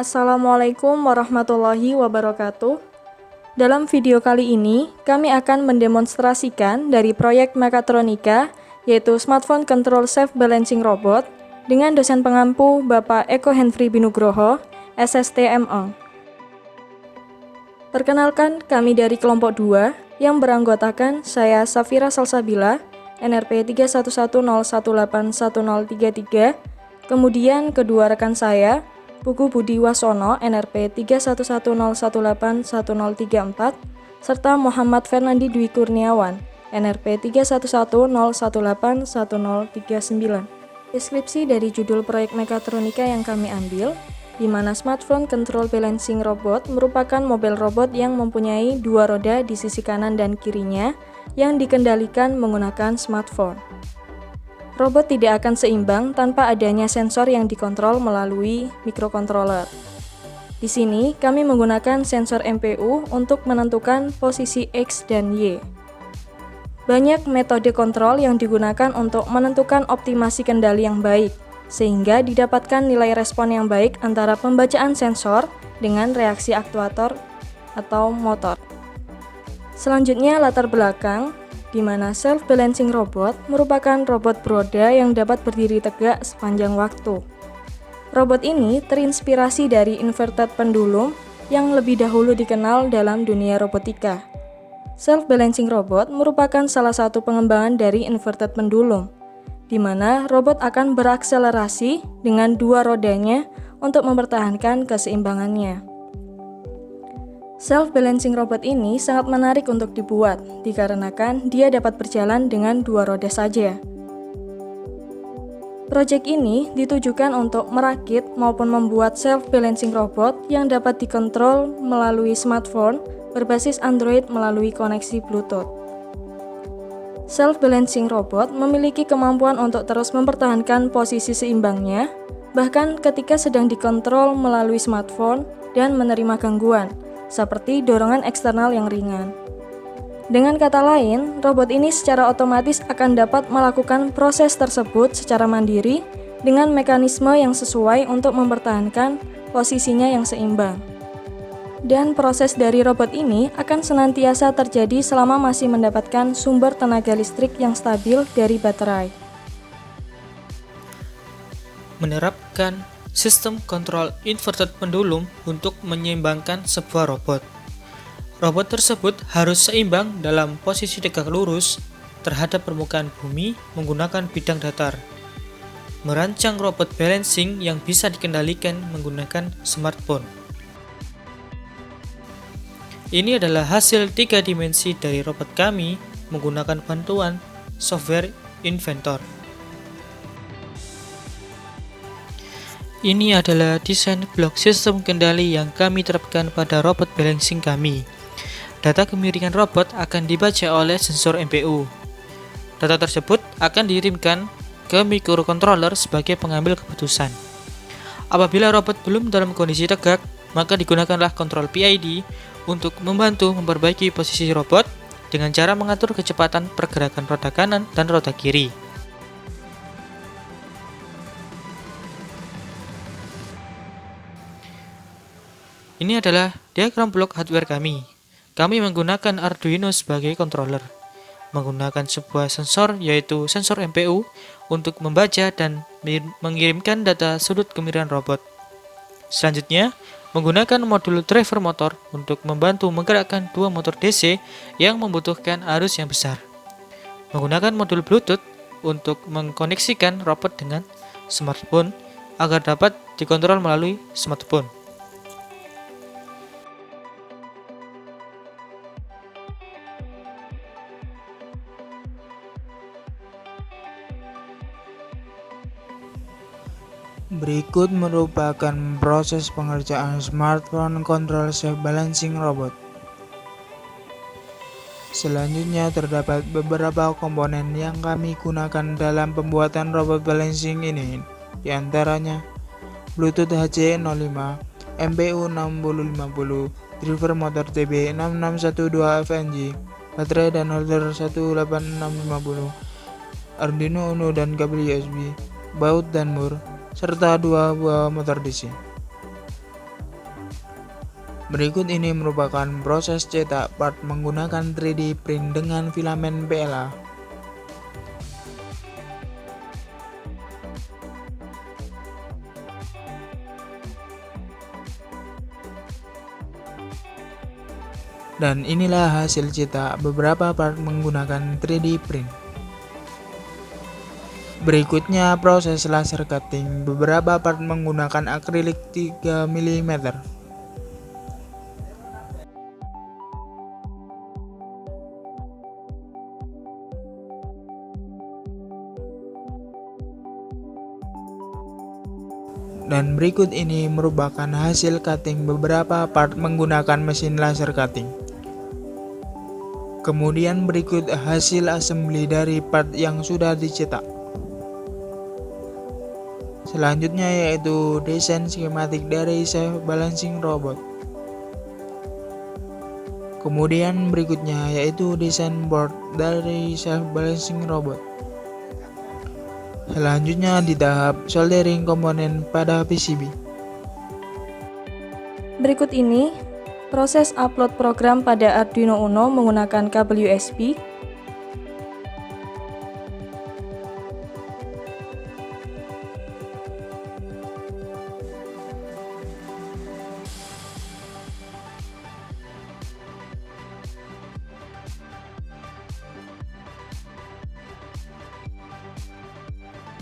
Assalamualaikum warahmatullahi wabarakatuh. Dalam video kali ini, kami akan mendemonstrasikan dari proyek mekatronika, yaitu Smartphone Control Self Balancing Robot, dengan dosen pengampu Bapak Eko Henry Binugroho, SSTME. Perkenalkan, kami dari kelompok 2 yang beranggotakan saya Safira Salsabila, NRP 3110181033, kemudian kedua rekan saya, Pugu Budi Wasono, NRP 3110181034, serta Muhammad Fernandi Dwi Kurniawan, NRP 3110181039. Deskripsi dari judul proyek mekatronika yang kami ambil, di mana Smartphone Control Balancing Robot merupakan mobil robot yang mempunyai dua roda di sisi kanan dan kirinya yang dikendalikan menggunakan smartphone. Robot tidak akan seimbang tanpa adanya sensor yang dikontrol melalui microcontroller. Di sini, kami menggunakan sensor MPU untuk menentukan posisi X dan Y. Banyak metode kontrol yang digunakan untuk menentukan optimasi kendali yang baik, sehingga didapatkan nilai respon yang baik antara pembacaan sensor dengan reaksi aktuator atau motor. Selanjutnya, latar belakang, di mana self-balancing robot merupakan robot beroda yang dapat berdiri tegak sepanjang waktu. Robot ini terinspirasi dari inverted pendulum yang lebih dahulu dikenal dalam dunia robotika. Self-balancing robot merupakan salah satu pengembangan dari inverted pendulum, di mana robot akan berakselerasi dengan dua rodanya untuk mempertahankan keseimbangannya. Self-balancing robot ini sangat menarik untuk dibuat, dikarenakan dia dapat berjalan dengan dua roda saja. Proyek ini ditujukan untuk merakit maupun membuat self-balancing robot yang dapat dikontrol melalui smartphone berbasis Android melalui koneksi Bluetooth. Self-balancing robot memiliki kemampuan untuk terus mempertahankan posisi seimbangnya, bahkan ketika sedang dikontrol melalui smartphone dan menerima gangguan, seperti dorongan eksternal yang ringan. Dengan kata lain, robot ini secara otomatis akan dapat melakukan proses tersebut secara mandiri dengan mekanisme yang sesuai untuk mempertahankan posisinya yang seimbang. Dan proses dari robot ini akan senantiasa terjadi selama masih mendapatkan sumber tenaga listrik yang stabil dari baterai. Menerapkan sistem kontrol inverted pendulum untuk menyeimbangkan sebuah robot. Robot tersebut harus seimbang dalam posisi tegak lurus terhadap permukaan bumi menggunakan bidang datar. Merancang robot balancing yang bisa dikendalikan menggunakan smartphone. Ini adalah hasil 3 dimensi dari robot kami menggunakan bantuan software Inventor. Ini adalah desain blok sistem kendali yang kami terapkan pada robot balancing kami. Data kemiringan robot akan dibaca oleh sensor MPU. Data tersebut akan dikirimkan ke microcontroller sebagai pengambil keputusan. Apabila robot belum dalam kondisi tegak, maka digunakanlah kontrol PID untuk membantu memperbaiki posisi robot dengan cara mengatur kecepatan pergerakan roda kanan dan roda kiri. Ini adalah diagram blok hardware kami. Kami menggunakan Arduino sebagai controller, menggunakan sebuah sensor yaitu sensor MPU untuk membaca dan mengirimkan data sudut kemiringan robot. Selanjutnya, menggunakan modul driver motor untuk membantu menggerakkan dua motor DC yang membutuhkan arus yang besar. Menggunakan modul Bluetooth untuk mengkoneksikan robot dengan smartphone agar dapat dikontrol melalui smartphone. Berikut merupakan proses pengerjaan Smartphone Control Self Balancing Robot. Selanjutnya terdapat beberapa komponen yang kami gunakan dalam pembuatan robot balancing ini, di antaranya Bluetooth HC05, MPU 6050, driver motor TB6612 FNG, baterai dan holder 18650, Arduino Uno dan kabel USB, baut dan mur, serta dua buah motor DC. Berikut ini merupakan proses cetak part menggunakan 3D print dengan filamen PLA. Dan inilah hasil cetak beberapa part menggunakan 3D print. Berikutnya proses laser cutting beberapa part menggunakan akrilik 3 mm. Dan berikut ini merupakan hasil cutting beberapa part menggunakan mesin laser cutting. Kemudian berikut hasil assembly dari part yang sudah dicetak. Selanjutnya yaitu desain skematik dari self balancing robot. Kemudian berikutnya yaitu desain board dari self balancing robot. Selanjutnya di tahap soldering komponen pada PCB. Berikut ini proses upload program pada Arduino Uno menggunakan kabel USB.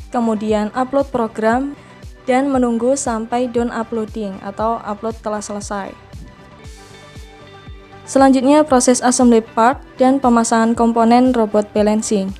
Kemudian upload program dan menunggu sampai done uploading atau upload telah selesai. Selanjutnya proses assembly part dan pemasangan komponen robot balancing.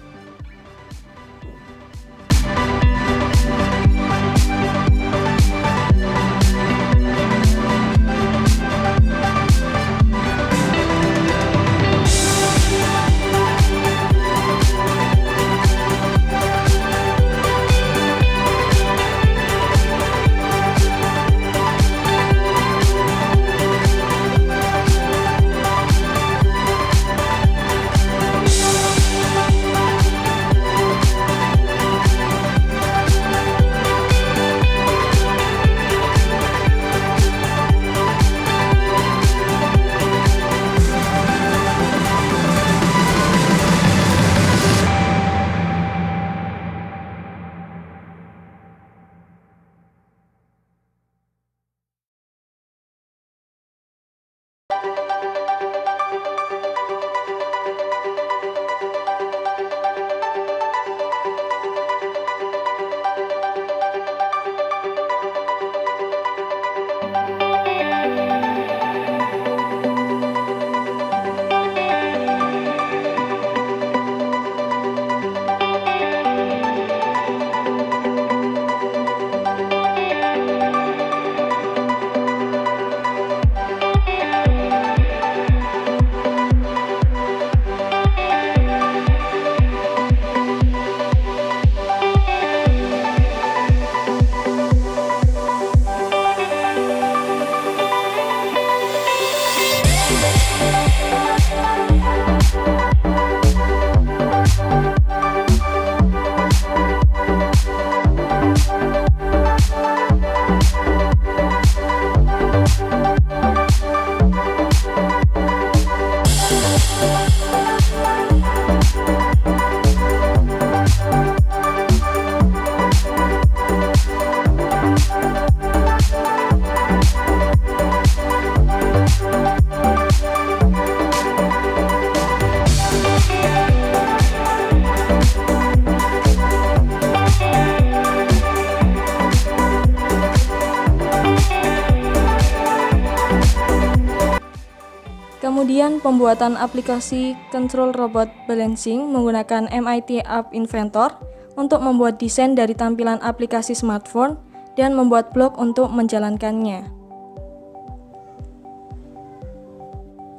Kemudian pembuatan aplikasi Control Robot Balancing menggunakan MIT App Inventor untuk membuat desain dari tampilan aplikasi smartphone dan membuat blok untuk menjalankannya.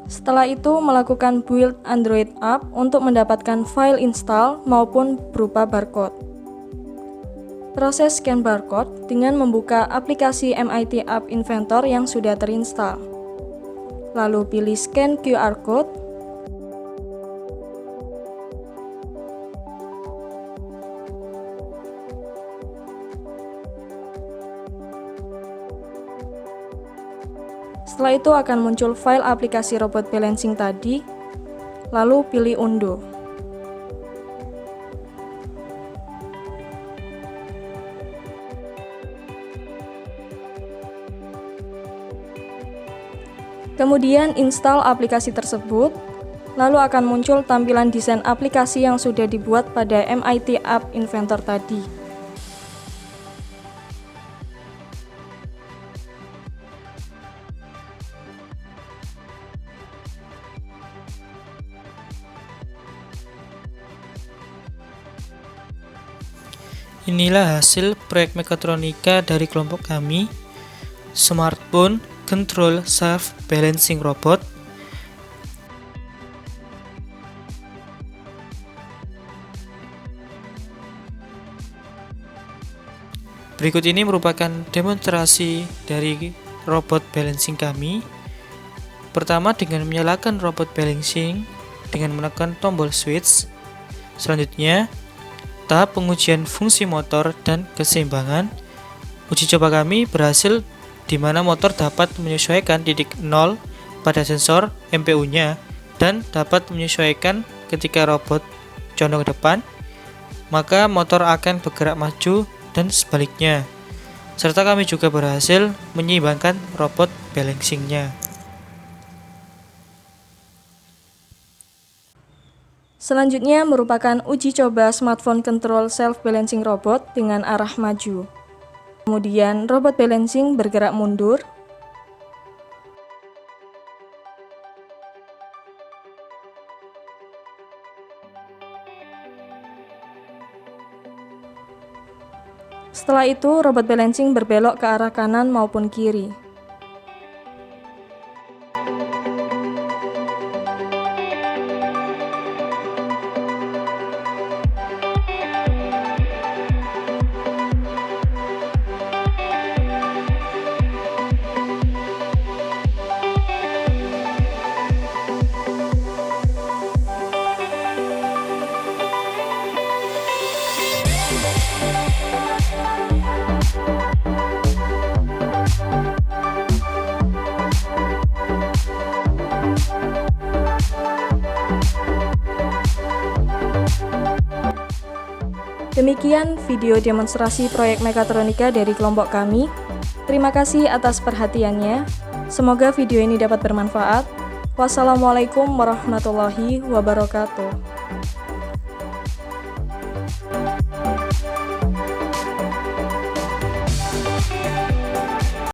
Setelah itu melakukan build Android app untuk mendapatkan file install maupun berupa barcode. Proses scan barcode dengan membuka aplikasi MIT App Inventor yang sudah terinstall. Lalu pilih scan QR code. Setelah itu akan muncul file aplikasi robot balancing tadi, lalu pilih unduh. Kemudian install aplikasi tersebut, lalu akan muncul tampilan desain aplikasi yang sudah dibuat pada MIT App Inventor tadi. Inilah hasil proyek mekatronika dari kelompok kami, Smartphone Control Self Balancing Robot. Berikut ini merupakan demonstrasi dari robot balancing kami. Pertama, dengan menyalakan robot balancing dengan menekan tombol switch. Selanjutnya, tahap pengujian fungsi motor dan keseimbangan. Uji coba kami berhasil di mana motor dapat menyesuaikan titik 0 pada sensor MPU-nya dan dapat menyesuaikan ketika robot condong ke depan, maka motor akan bergerak maju dan sebaliknya. Serta kami juga berhasil menyeimbangkan robot balancing-nya. Selanjutnya merupakan uji coba smartphone control self-balancing robot dengan arah maju. Kemudian robot balancing bergerak mundur. Setelah itu, robot balancing berbelok ke arah kanan maupun kiri. Demikian video demonstrasi proyek mekatronika dari kelompok kami. Terima kasih atas perhatiannya. Semoga video ini dapat bermanfaat. Wassalamualaikum warahmatullahi wabarakatuh.